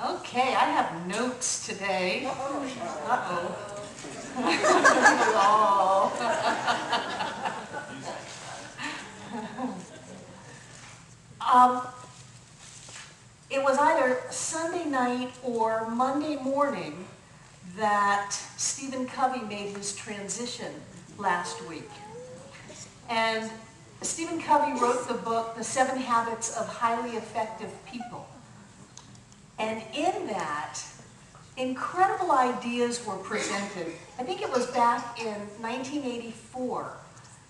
Okay, I have notes today. Uh-oh. It was either Sunday night or Monday morning that Steven Covey made his transition last week. And Steven Covey wrote the book, The 7 Habits of Highly Effective People. And in that, incredible ideas were presented. I think it was back in 1984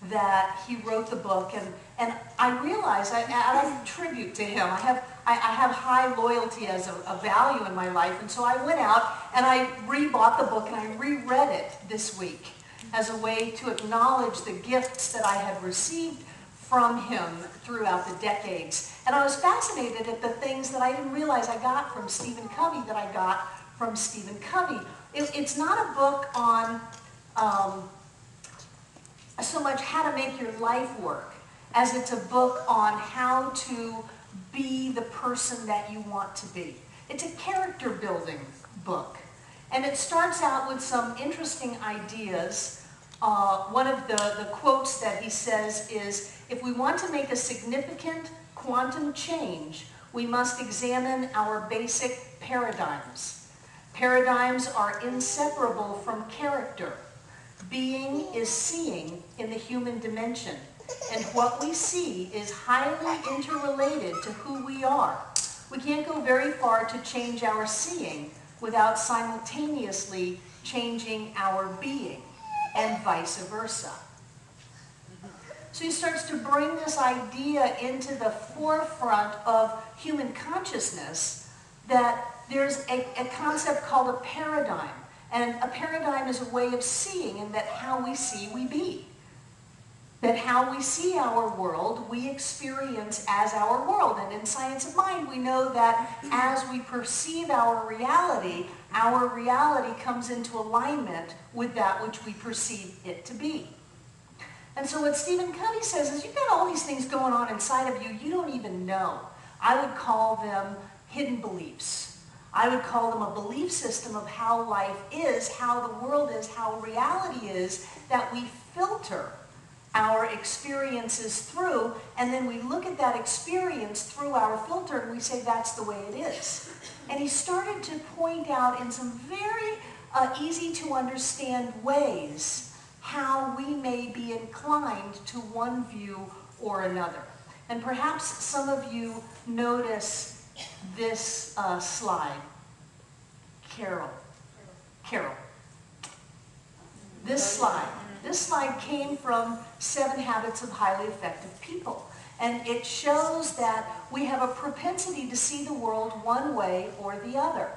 that he wrote the book, and I realized, I have tribute to him. I have high loyalty as a value in my life, and so I went out and I rebought the book and I reread it this week as a way to acknowledge the gifts that I had received from him throughout the decades. And I was fascinated at the things that I didn't realize I got from Steven Covey that I got from Steven Covey. It's not a book on so much how to make your life work as it's a book on how to be the person that you want to be. It's a character building book. And it starts out with some interesting ideas. One of the quotes that he says is, if we want to make a significant quantum change, we must examine our basic paradigms. Paradigms are inseparable from character. Being is seeing in the human dimension, and what we see is highly interrelated to who we are. We can't go very far to change our seeing without simultaneously changing our being, and vice versa. So he starts to bring this idea into the forefront of human consciousness that there's a concept called a paradigm. And a paradigm is a way of seeing, and that how we see, we be. That how we see our world, we experience as our world. And in Science of Mind, we know that as we perceive our reality comes into alignment with that which we perceive it to be. And so what Steven Covey says is, you've got all these things going on inside of you you don't even know. I would call them hidden beliefs. I would call them a belief system of how life is, how the world is, how reality is, that we filter our experiences through, and then we look at that experience through our filter and we say that's the way it is. And he started to point out in some very easy to understand ways how we may be inclined to one view or another. And perhaps some of you notice this slide. Carol. This slide came from 7 Habits of Highly Effective People. And it shows that we have a propensity to see the world one way or the other.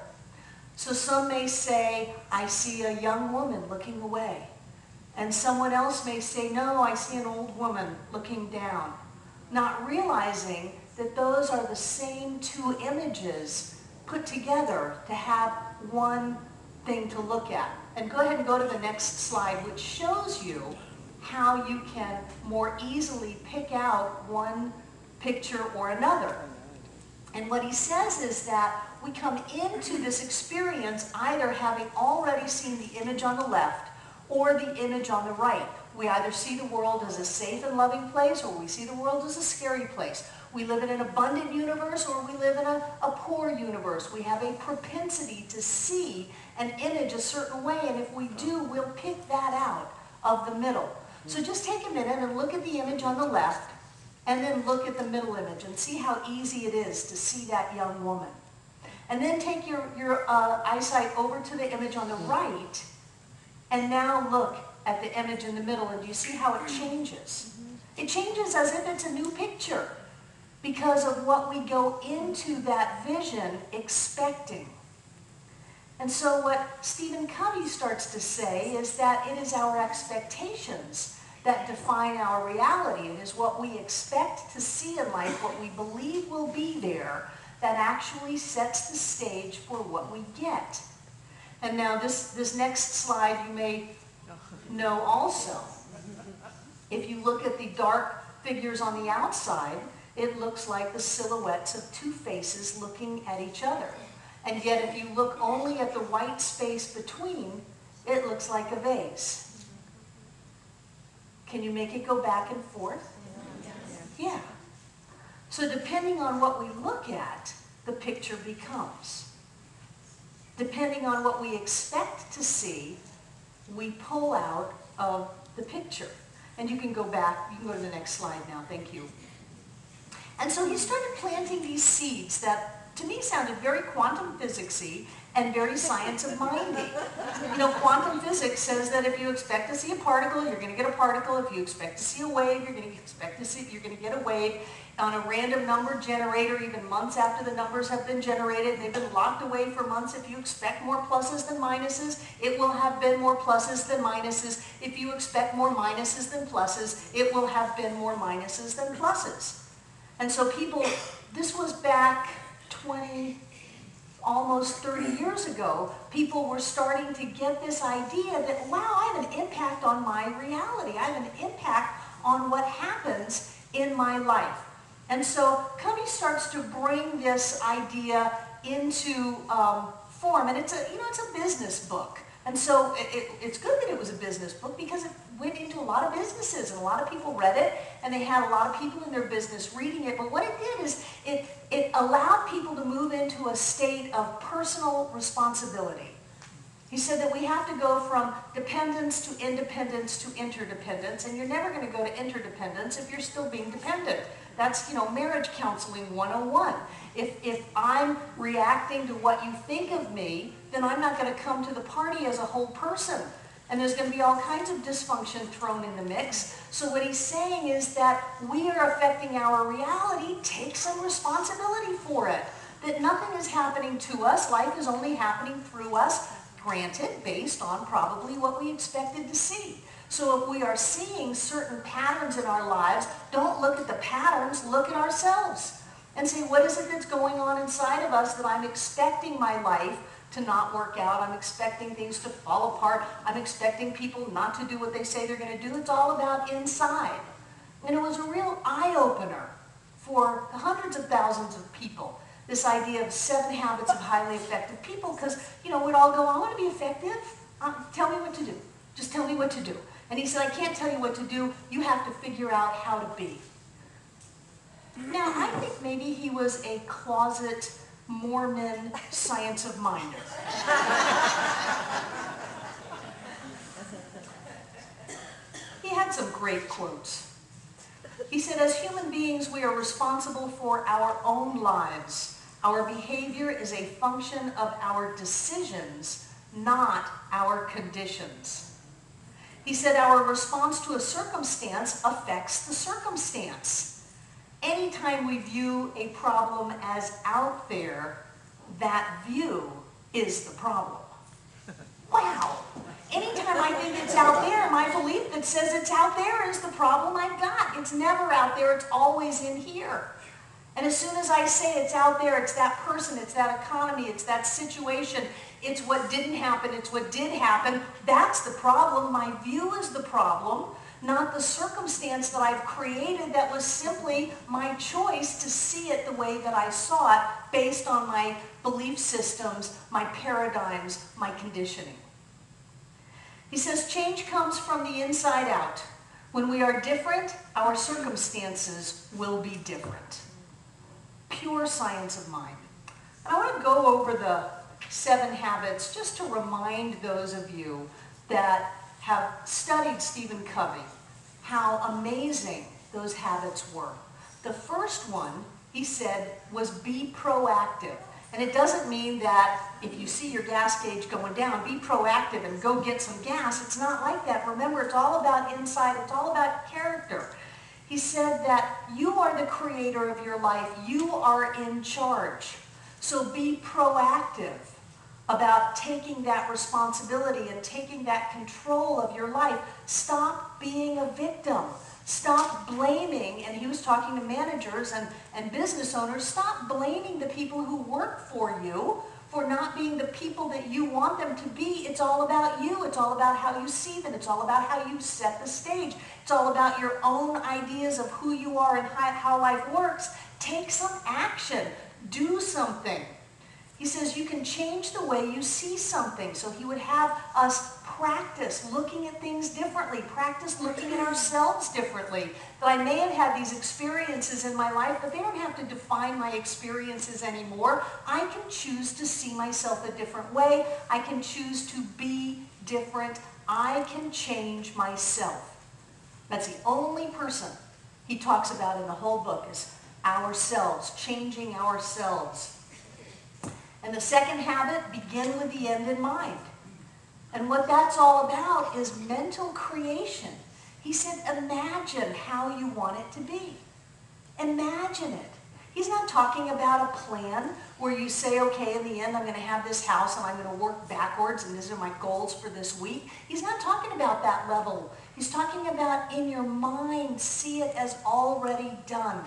So some may say, I see a young woman looking away. And someone else may say, no, I see an old woman looking down. Not realizing that those are the same 2 images put together to have one thing to look at. And go ahead and go to the next slide, which shows you how you can more easily pick out one picture or another. And what he says is that we come into this experience either having already seen the image on the left or the image on the right. We either see the world as a safe and loving place, or we see the world as a scary place. We live in an abundant universe, or we live in a poor universe. We have a propensity to see an image a certain way, and if we do, we'll pick that out of the middle. So just take a minute and look at the image on the left, and then look at the middle image, and see how easy it is to see that young woman. And then take your eyesight over to the image on the right, and now look at the image in the middle, and do you see how it changes? It changes as if it's a new picture because of what we go into that vision expecting. And so what Steven Covey starts to say is that it is our expectations that define our reality. It is what we expect to see in life, what we believe will be there, that actually sets the stage for what we get. And now this next slide you may know also. If you look at the dark figures on the outside, it looks like the silhouettes of 2 faces looking at each other. And yet if you look only at the white space between, it looks like a vase. Can you make it go back and forth? Yeah. So depending on what we look at, the picture becomes. Depending on what we expect to see, we pull out of the picture. And you can go back, you can go to the next slide now, thank you. And so he started planting these seeds that, to me, sounded very quantum physics-y and very science of mindy. You know, quantum physics says that if you expect to see a particle, you're going to get a particle. If you expect to see a wave, you're going to get a wave. On a random number generator, even months after the numbers have been generated, and they've been locked away for months. If you expect more pluses than minuses, it will have been more pluses than minuses. If you expect more minuses than pluses, it will have been more minuses than pluses. And so people, this was back 20, almost 30 years ago, people were starting to get this idea that, wow, I have an impact on my reality. I have an impact on what happens in my life. And so Covey starts to bring this idea into form, and it's a business book. And so it's good that it was a business book because it went into a lot of businesses, and a lot of people read it, and they had a lot of people in their business reading it. But what it did is it allowed people to move into a state of personal responsibility. He said that we have to go from dependence to independence to interdependence, and you're never going to go to interdependence if you're still being dependent. That's, marriage counseling 101. If I'm reacting to what you think of me, then I'm not going to come to the party as a whole person. And there's going to be all kinds of dysfunction thrown in the mix. So what he's saying is that we are affecting our reality. Take some responsibility for it. That nothing is happening to us. Life is only happening through us, granted, based on probably what we expected to see. So if we are seeing certain patterns in our lives, don't look at the patterns, look at ourselves. And say, what is it that's going on inside of us that I'm expecting my life to not work out? I'm expecting things to fall apart. I'm expecting people not to do what they say they're going to do. It's all about inside. And it was a real eye-opener for hundreds of thousands of people, this idea of 7 habits of highly effective people, because, we'd all go, I want to be effective. Tell me what to do. Just tell me what to do. And he said, I can't tell you what to do. You have to figure out how to be. Now, I think maybe he was a closet Mormon science of minder. He had some great quotes. He said, as human beings, we are responsible for our own lives. Our behavior is a function of our decisions, not our conditions. He said, our response to a circumstance affects the circumstance. Anytime we view a problem as out there, that view is the problem. Wow! Anytime I think it's out there, my belief that says it's out there is the problem I've got. It's never out there, it's always in here. And as soon as I say it's out there, it's that person, it's that economy, it's that situation, it's what didn't happen, it's what did happen, that's the problem. My view is the problem, not the circumstance that I've created that was simply my choice to see it the way that I saw it based on my belief systems, my paradigms, my conditioning. He says change comes from the inside out. When we are different, our circumstances will be different. Pure science of mind. And I want to go over the 7 habits just to remind those of you that have studied Steven Covey how amazing those habits were. The first one, he said, was be proactive. And it doesn't mean that if you see your gas gauge going down, be proactive and go get some gas. It's not like that. Remember, it's all about inside. It's all about character. He said that you are the creator of your life. You are in charge. So be proactive about taking that responsibility and taking that control of your life. Stop being a victim. Stop blaming, and he was talking to managers and business owners, stop blaming the people who work for you for not being the people that you want them to be. It's all about you. It's all about how you see them. It's all about how you set the stage. It's all about your own ideas of who you are and how life works. Take some action. Do something. He says you can change the way you see something. So he would have us practice looking at things differently, practice looking at ourselves differently. That I may have had these experiences in my life, but they don't have to define my experiences anymore. I can choose to see myself a different way. I can choose to be different. I can change myself. That's the only person he talks about in the whole book is ourselves, changing ourselves. And the second habit, begin with the end in mind. And what that's all about is mental creation. He said, imagine how you want it to be. Imagine it. He's not talking about a plan where you say, okay, in the end, I'm going to have this house and I'm going to work backwards and these are my goals for this week. He's not talking about that level. He's talking about in your mind, see it as already done.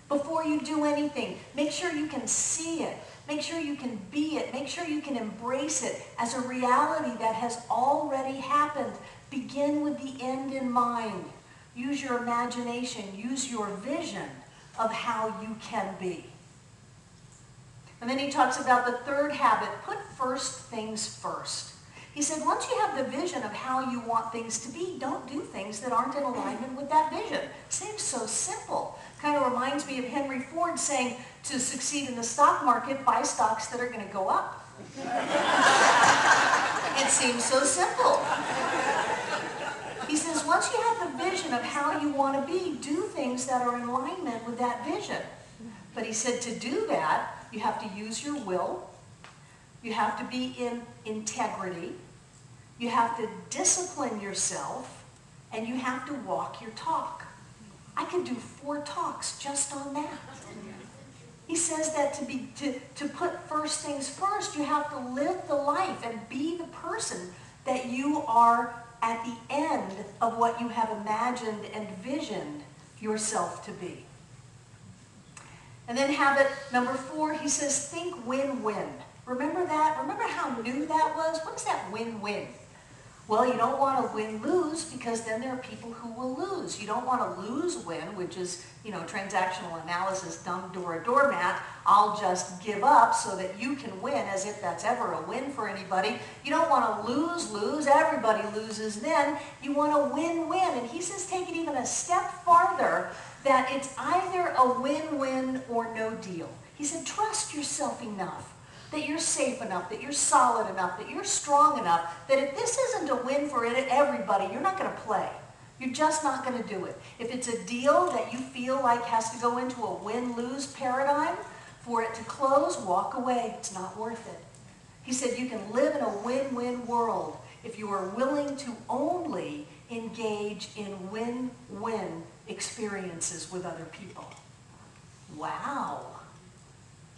Before you do anything, make sure you can see it. Make sure you can be it. Make sure you can embrace it as a reality that has already happened. Begin with the end in mind. Use your imagination. Use your vision of how you can be. And then he talks about the third habit, put first things first. He said, once you have the vision of how you want things to be, don't do things that aren't in alignment with that vision. Seems so simple. Kind of reminds me of Henry Ford saying, to succeed in the stock market, buy stocks that are going to go up. It seems so simple. He says, once you have the vision of how you want to be, do things that are in alignment with that vision. But he said to do that, you have to use your will. You have to be in integrity. You have to discipline yourself. And you have to walk your talk. I could do 4 talks just on that. He says that to put first things first, you have to live the life and be the person that you are at the end of what you have imagined and visioned yourself to be. And then habit number 4, he says, think win-win. Remember that? Remember how new that was? What is that win-win? Well, you don't want to win-lose because then there are people who will lose. You don't want to lose-win, which is, transactional analysis, dumb doormat. I'll just give up so that you can win, as if that's ever a win for anybody. You don't want to lose-lose. Everybody loses then. You want to win-win. And he says take it even a step farther, that it's either a win-win or no deal. He said trust yourself enough, that you're safe enough, that you're solid enough, that you're strong enough, that if this isn't a win for everybody, you're not going to play. You're just not going to do it. If it's a deal that you feel like has to go into a win-lose paradigm, for it to close, walk away. It's not worth it. He said you can live in a win-win world if you are willing to only engage in win-win experiences with other people. Wow.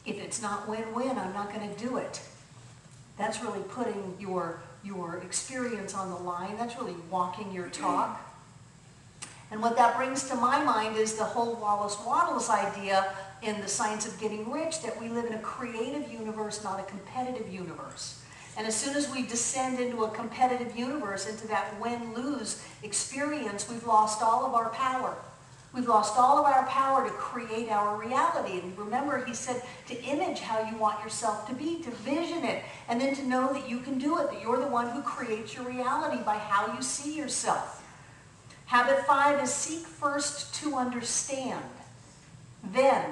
If it's not win-win, I'm not going to do it. That's really putting your experience on the line. That's really walking your talk. And what that brings to my mind is the whole Wallace idea in The Science of Getting Rich, that we live in a creative universe, not a competitive universe. And as soon as we descend into a competitive universe, into that win-lose experience, we've lost all of our power. We've lost all of our power to create our reality. And remember, he said to image how you want yourself to be, to vision it, and then to know that you can do it, that you're the one who creates your reality by how you see yourself. Habit 5 is seek first to understand, then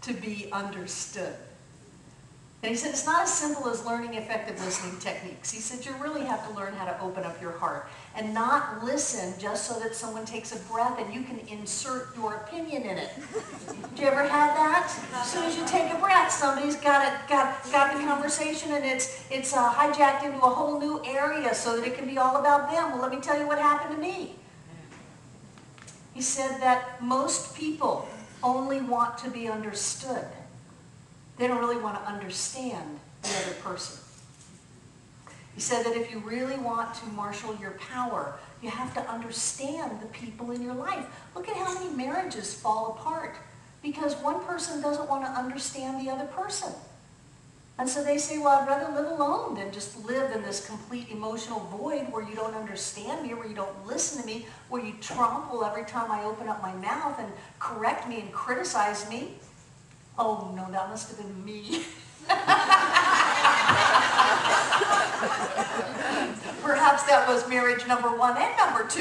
to be understood. And he said it's not as simple as learning effective listening techniques. He said you really have to learn how to open up your heart and not listen just so that someone takes a breath and you can insert your opinion in it. Did you ever have that? As soon as you take a breath, somebody's got the conversation and it's hijacked into a whole new area so that it can be all about them. Well, let me tell you what happened to me. He said that most people only want to be understood. They don't really want to understand the other person. He said that if you really want to marshal your power, you have to understand the people in your life. Look at how many marriages fall apart because one person doesn't want to understand the other person. And so they say, well, I'd rather live alone than just live in this complete emotional void where you don't understand me, where you don't listen to me, where you trample every time I open up my mouth and correct me and criticize me. Oh, no, that must have been me. that was marriage number 1 and number 2.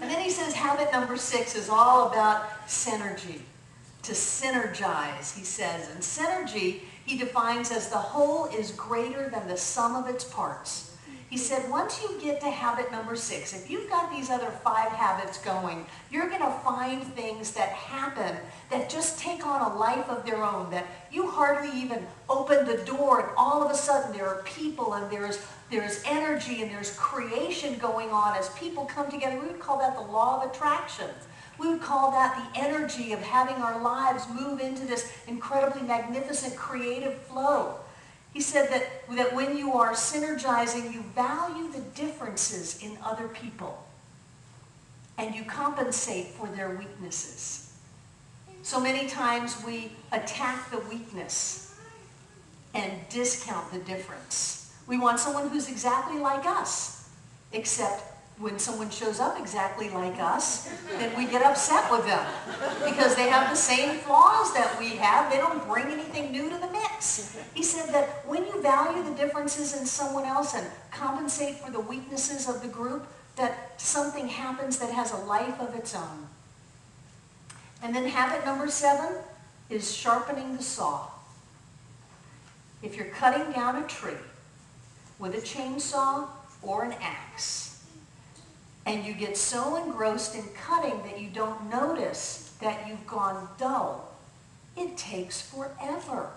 And then he says habit number 6 is all about synergy. To synergize, he says. And synergy, he defines as the whole is greater than the sum of its parts. He said once you get to habit number 6, if you've got these other 5 habits going, you're going to find things that happen that just take on a life of their own, that you hardly even open the door and all of a sudden there are people and there's energy and there's creation going on as people come together. We would call that the law of attraction. We would call that the energy of having our lives move into this incredibly magnificent creative flow. He said that when you are synergizing, you value the differences in other people and you compensate for their weaknesses. So many times we attack the weakness and discount the difference. We want someone who's exactly like us, except when someone shows up exactly like us, then we get upset with them because they have the same flaws that we have. They don't bring anything new to the mix. He said that when you value the differences in someone else and compensate for the weaknesses of the group, that something happens that has a life of its own. And then habit number 7 is sharpening the saw. If you're cutting down a tree with a chainsaw or an axe, and you get so engrossed in cutting that you don't notice that you've gone dull, it takes forever.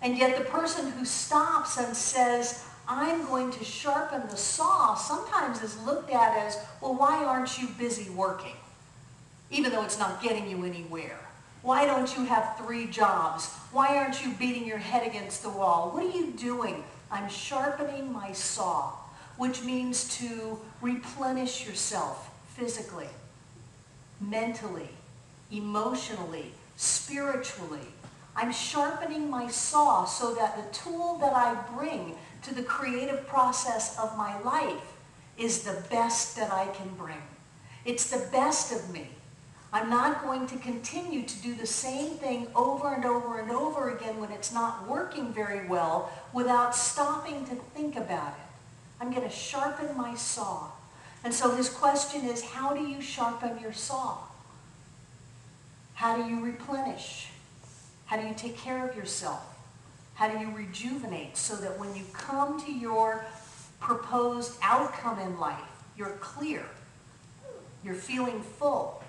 And yet the person who stops and says, I'm going to sharpen the saw, sometimes is looked at as, well, why aren't you busy working? Even though it's not getting you anywhere. Why don't you have 3 jobs? Why aren't you beating your head against the wall? What are you doing? I'm sharpening my saw, which means to replenish yourself physically, mentally, emotionally, spiritually. I'm sharpening my saw so that the tool that I bring to the creative process of my life is the best that I can bring. It's the best of me. I'm not going to continue to do the same thing over and over and over again when it's not working very well without stopping to think about it. I'm going to sharpen my saw. And so his question is, how do you sharpen your saw? How do you replenish? How do you take care of yourself? How do you rejuvenate so that when you come to your proposed outcome in life, you're clear, you're feeling full,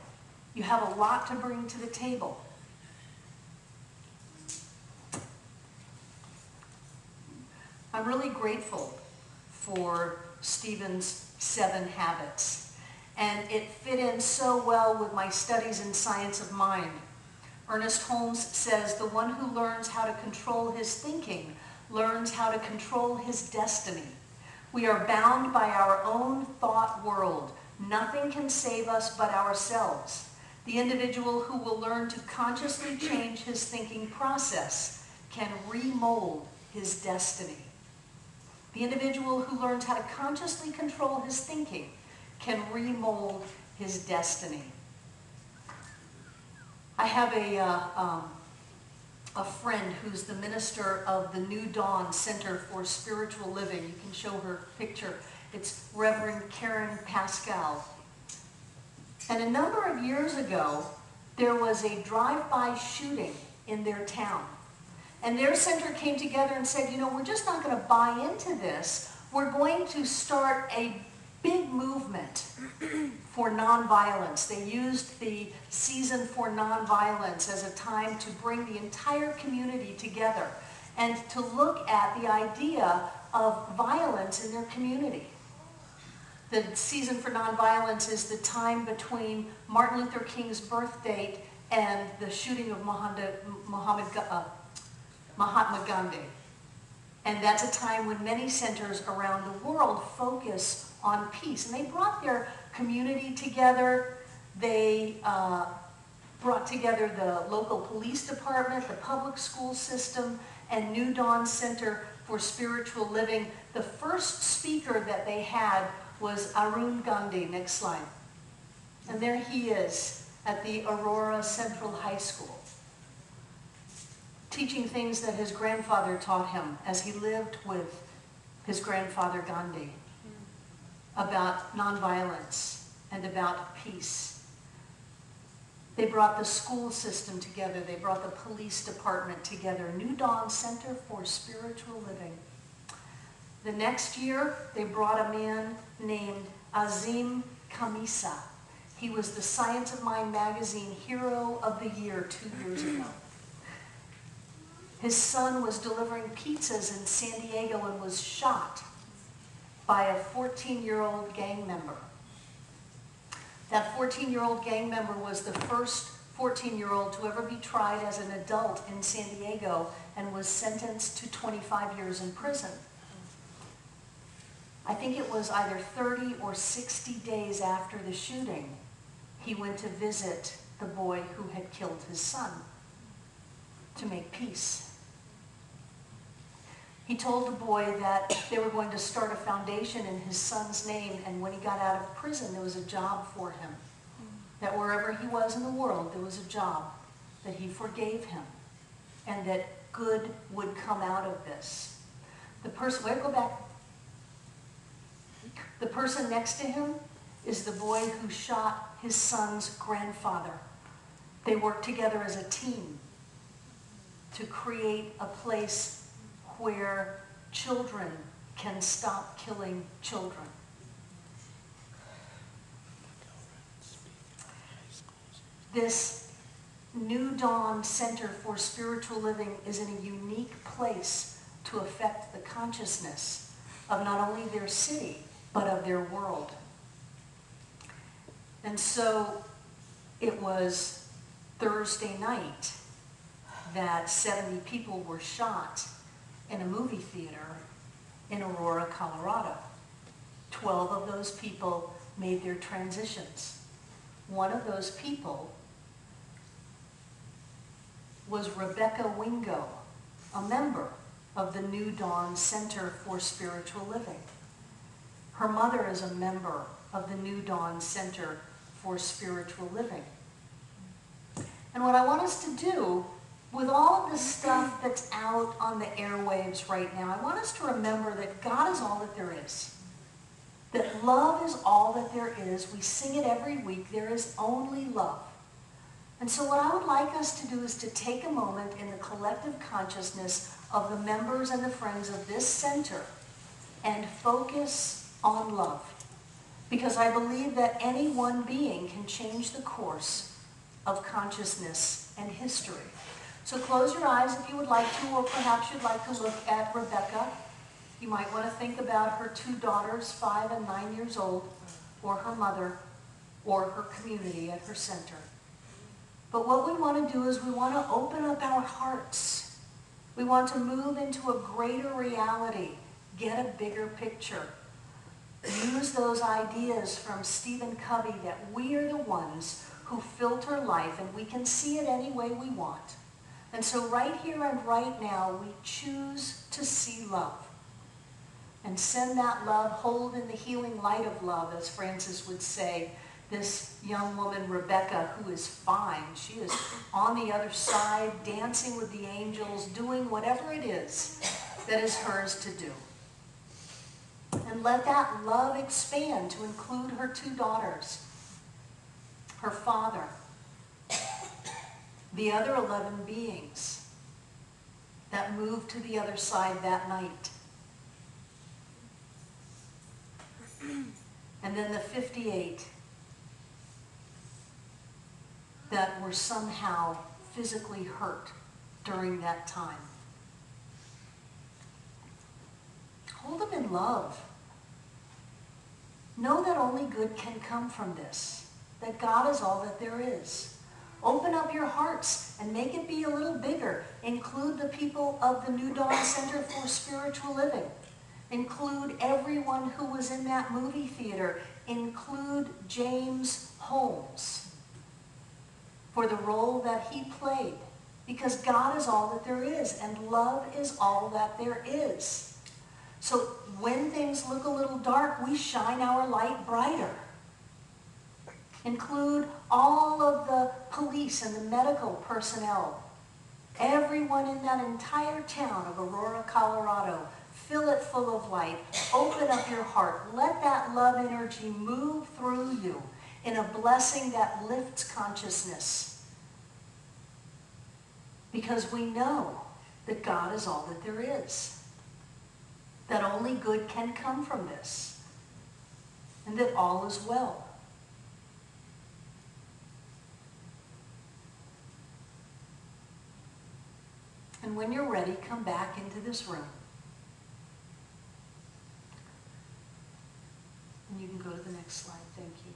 you have a lot to bring to the table? I'm really grateful for Steven's 7 habits, and it fit in so well with my studies in science of mind. Ernest Holmes says, the one who learns how to control his thinking learns how to control his destiny. We are bound by our own thought world. Nothing can save us but ourselves. The individual who will learn to consciously change his thinking process can remold his destiny. The individual who learns how to consciously control his thinking can remold his destiny. I have a friend who's the minister of the New Dawn Center for Spiritual Living. You can show her picture. It's Reverend Karen Pascal. And a number of years ago, there was a drive-by shooting in their town. And their center came together and said, you know, we're just not going to buy into this. We're going to start a big movement for nonviolence. They used the season for nonviolence as a time to bring the entire community together and to look at the idea of violence in their community. The season for nonviolence is the time between Martin Luther King's birth date and the shooting of Mahatma Gandhi. And that's a time when many centers around the world focus on peace. And they brought their community together. They brought together the local police department, the public school system, and New Dawn Center for Spiritual Living. The first speaker that they had was Arin Gandhi. Next slide. And there he is at the Aurora Central High School. teaching things that his grandfather taught him as he lived with his grandfather Gandhi about nonviolence and about peace. They brought the school system together. They brought the police department together. New Dawn Center for Spiritual Living. The next year, they brought a man named Azim Khamisa. He was the Science of Mind magazine Hero of the Year 2 years ago. His son was delivering pizzas in San Diego and was shot by a 14-year-old gang member. That 14-year-old gang member was the first 14-year-old to ever be tried as an adult in San Diego and was sentenced to 25 years in prison. I think it was either 30 or 60 days after the shooting, he went to visit the boy who had killed his son to make peace. He told the boy that they were going to start a foundation in his son's name, and when he got out of prison, there was a job for him. That wherever he was in the world, there was a job, that he forgave him, and that good would come out of this. The person, wait, go back. The person next to him is the boy who shot his son's grandfather. They worked together as a team to create a place where children can stop killing children. This New Dawn Center for Spiritual Living is in a unique place to affect the consciousness of not only their city, but of their world. And so it was Thursday night that 70 people were shot in a movie theater in Aurora, Colorado. 12 of those people made their transitions. One of those people was Rebecca Wingo, a member of the New Dawn Center for Spiritual Living. Her mother is a member of the New Dawn Center for Spiritual Living. And what I want us to do with all of the stuff that's out on the airwaves right now, I want us to remember that God is all that there is. That love is all that there is. We sing it every week. There is only love. And so what I would like us to do is to take a moment in the collective consciousness of the members and the friends of this center and focus on love. Because I believe that any one being can change the course of consciousness and history. So close your eyes if you would like to, or perhaps you'd like to look at Rebecca. You might want to think about her 2 daughters, 5 and 9 years old, or her mother, or her community at her center. But what we want to do is we want to open up our hearts. We want to move into a greater reality, get a bigger picture. Use those ideas from Steven Covey that we are the ones who filter life and we can see it any way we want. And so right here and right now, we choose to see love. And send that love, hold in the healing light of love, as Francis would say. This young woman, Rebecca, who is fine. She is on the other side, dancing with the angels, doing whatever it is that is hers to do. And let that love expand to include her 2 daughters, her father, the other 11 beings that moved to the other side that night. And then the 58 that were somehow physically hurt during that time. Hold them in love. Know that only good can come from this, that God is all that there is. Open up your hearts and make it be a little bigger. Include the people of the New Dawn Center for Spiritual Living. Include everyone who was in that movie theater. Include James Holmes for the role that he played. Because God is all that there is, and love is all that there is. So when things look a little dark, we shine our light brighter. Include all of the police and the medical personnel Everyone in that entire town of Aurora, Colorado, fill it full of light. Open up your heart. Let that love energy move through you in a blessing that lifts consciousness. Because we know that God is all that there is. That only good can come from this. And that all is well. And when you're ready, come back into this room. And you can go to the next slide. Thank you.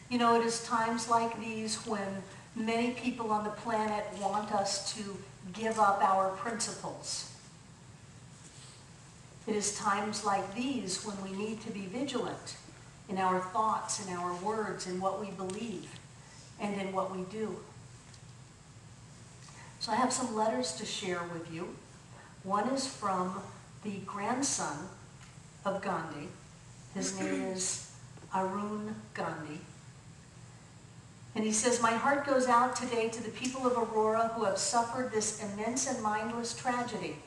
You know, it is times like these when many people on the planet want us to give up our principles. It is times like these when we need to be vigilant in our thoughts, in our words, in what we believe, and in what we do. So I have some letters to share with you. One is from the grandson of Gandhi. His name is Arin Gandhi. And he says, "My heart goes out today to the people of Aurora who have suffered this immense and mindless tragedy.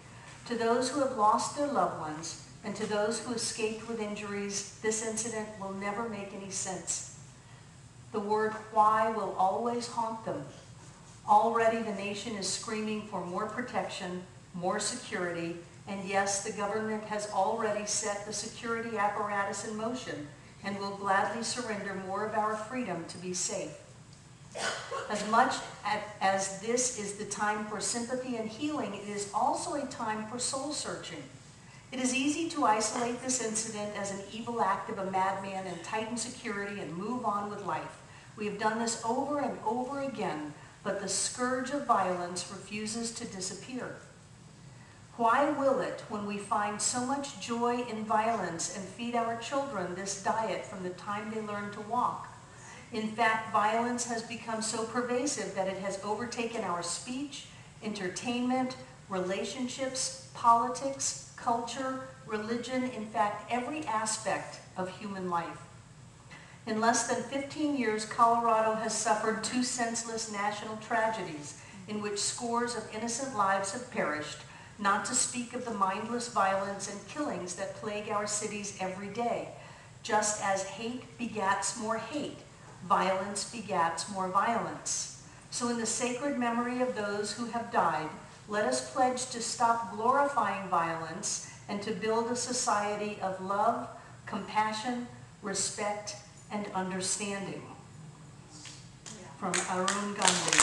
To those who have lost their loved ones, and to those who escaped with injuries, this incident will never make any sense. The word why will always haunt them. Already the nation is screaming for more protection, more security, and yes, the government has already set the security apparatus in motion and will gladly surrender more of our freedom to be safe. As much as this is the time for sympathy and healing, it is also a time for soul searching. It is easy to isolate this incident as an evil act of a madman and tighten security and move on with life. We have done this over and over again, but the scourge of violence refuses to disappear. Why will it, when we find so much joy in violence and feed our children this diet from the time they learn to walk? In fact, violence has become so pervasive that it has overtaken our speech, entertainment, relationships, politics, culture, religion, in fact, every aspect of human life. In less than 15 years, Colorado has suffered 2 senseless national tragedies in which scores of innocent lives have perished, not to speak of the mindless violence and killings that plague our cities every day. Just as hate begats more hate, violence begats more violence. So in the sacred memory of those who have died, let us pledge to stop glorifying violence and to build a society of love, compassion, respect, and understanding." From Arin Gandhi.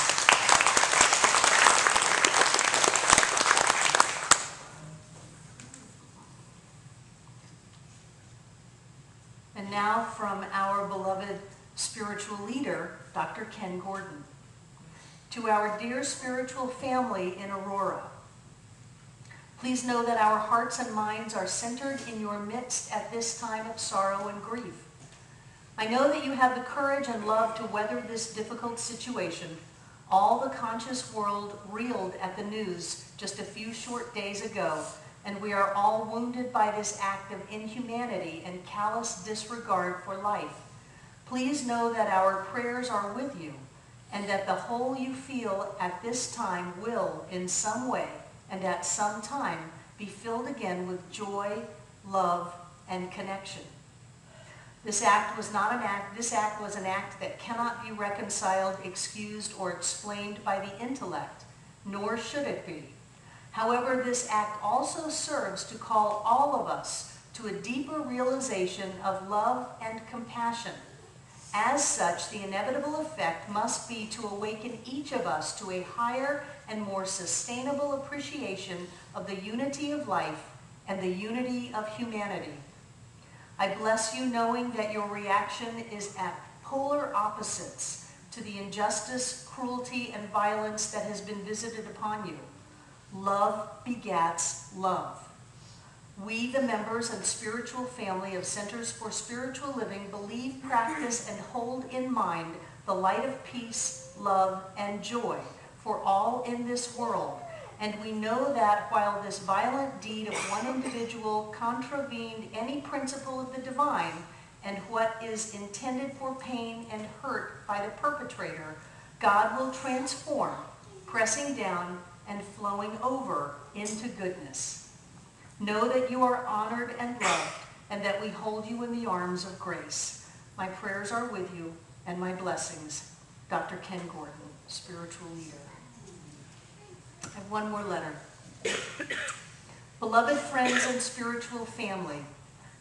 And now from our beloved spiritual leader, Dr. Kenn Gordon. To our dear spiritual family in Aurora, please know that our hearts and minds are centered in your midst at this time of sorrow and grief. I know that you have the courage and love to weather this difficult situation. All the conscious world reeled at the news just a few short days ago, and we are all wounded by this act of inhumanity and callous disregard for life. Please know that our prayers are with you, and that the hole you feel at this time will, in some way and at some time, be filled again with joy, love, and connection. This act was an act that cannot be reconciled, excused, or explained by the intellect, nor should it be. However, this act also serves to call all of us to a deeper realization of love and compassion. As such, the inevitable effect must be to awaken each of us to a higher and more sustainable appreciation of the unity of life and the unity of humanity. I bless you knowing that your reaction is at polar opposites to the injustice, cruelty, and violence that has been visited upon you. Love begats love. We, the members and spiritual family of Centers for Spiritual Living, believe, practice, and hold in mind the light of peace, love, and joy for all in this world. And we know that while this violent deed of one individual contravened any principle of the divine, and what is intended for pain and hurt by by the perpetrator, God will transform, pressing down and flowing over into goodness. Know that you are honored and loved, and that we hold you in the arms of grace. My prayers are with you, and my blessings. Dr. Kenn Gordon, spiritual leader. I have one more letter. Beloved friends and spiritual family,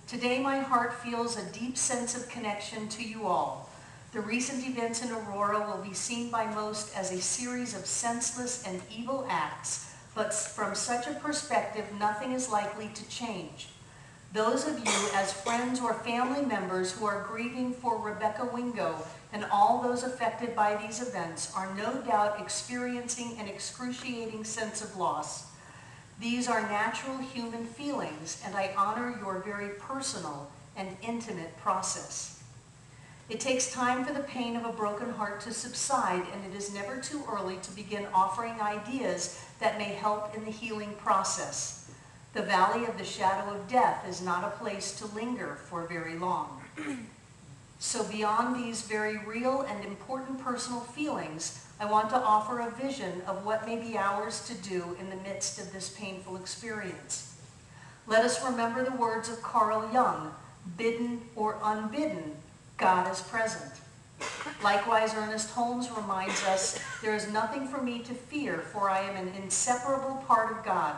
today my heart feels a deep sense of connection to you all. The recent events in Aurora will be seen by most as a series of senseless and evil acts, but from such a perspective, nothing is likely to change. Those of you as friends or family members who are grieving for Rebecca Wingo and all those affected by these events are no doubt experiencing an excruciating sense of loss. These are natural human feelings, and I honor your very personal and intimate process. It takes time for the pain of a broken heart to subside, and it is never too early to begin offering ideas that may help in the healing process. The valley of the shadow of death is not a place to linger for very long. So beyond these very real and important personal feelings, I want to offer a vision of what may be ours to do in the midst of this painful experience. Let us remember the words of Carl Jung, bidden or unbidden, God is present. Likewise, Ernest Holmes reminds us, there is nothing for me to fear, for I am an inseparable part of God.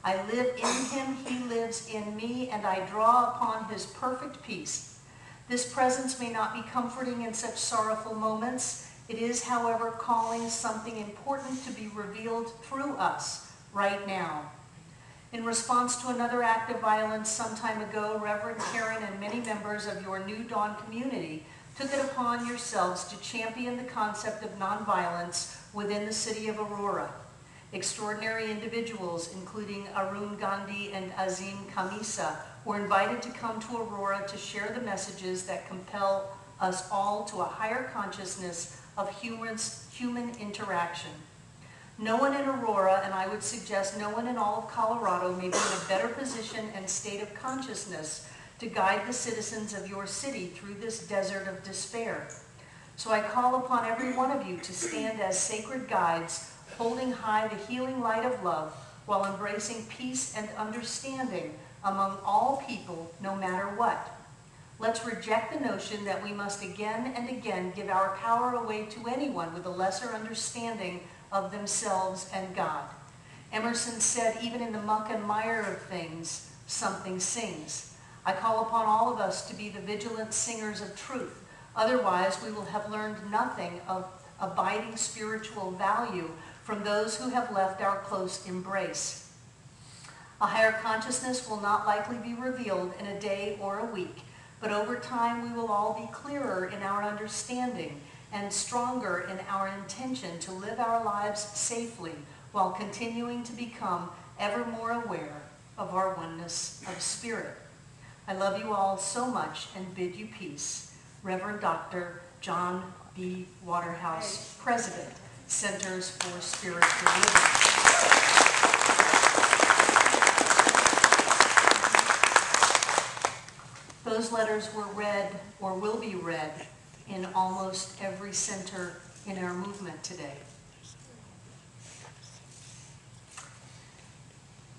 I live in him, he lives in me, and I draw upon his perfect peace. This presence may not be comforting in such sorrowful moments. It is, however, calling something important to be revealed through us right now. In response to another act of violence some time ago, Reverend Arin and many members of your New Dawn community took it upon yourselves to champion the concept of nonviolence within the city of Aurora. Extraordinary individuals, including Arin, Gandhi, and Azim, Khamisa, were invited to come to Aurora to share the messages that compel us all to a higher consciousness of human interaction. No one in Aurora, and I would suggest no one in all of Colorado, may be in a better position and state of consciousness to guide the citizens of your city through this desert of despair. So I call upon every one of you to stand as sacred guides, holding high the healing light of love while embracing peace and understanding among all people, no matter what. Let's reject the notion that we must again and again give our power away to anyone with a lesser understanding of themselves and God. Emerson said, even in the muck and mire of things, something sings. I call upon all of us to be the vigilant singers of truth. Otherwise, we will have learned nothing of abiding spiritual value from those who have left our close embrace. A higher consciousness will not likely be revealed in a day or a week, but over time we will all be clearer in our understanding and stronger in our intention to live our lives safely while continuing to become ever more aware of our oneness of spirit. I love you all so much and bid you peace. Reverend Dr. John B. Waterhouse, President, Centers for Spiritual Living. Those letters were read or will be read in almost every center in our movement today.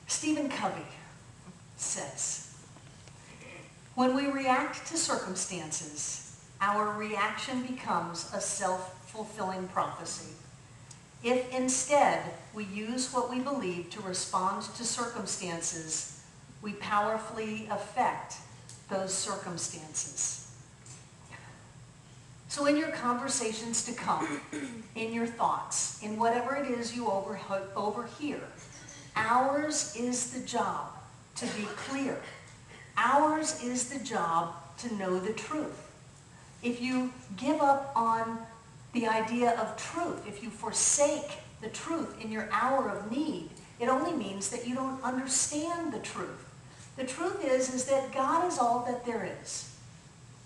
Steven Covey says, when we react to circumstances, our reaction becomes a self-fulfilling prophecy. If instead we use what we believe to respond to circumstances, we powerfully affect those circumstances. So in your conversations to come, in your thoughts, in whatever it is you overhear, ours is the job to be clear. Ours is the job to know the truth. If you give up on the idea of truth, if you forsake the truth in your hour of need, it only means that you don't understand the truth. The truth is that God is all that there is,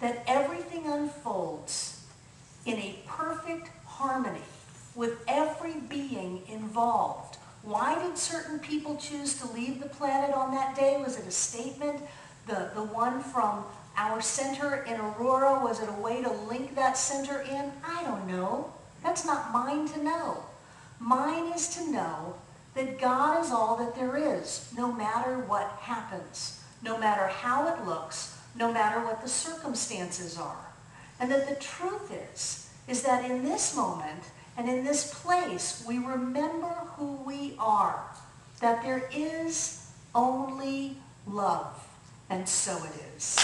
that everything unfolds in a perfect harmony with every being involved. Why did certain people choose to leave the planet on that day? Was it a statement? The one from our center in Aurora, was it a way to link that center in? I don't That's not mine to know. Mine is to know that God is all that there is, no matter what happens, no matter how it looks, no matter what the circumstances are. And that the truth is that in this moment and in this place, we remember who we are, that there is only love, and so it is.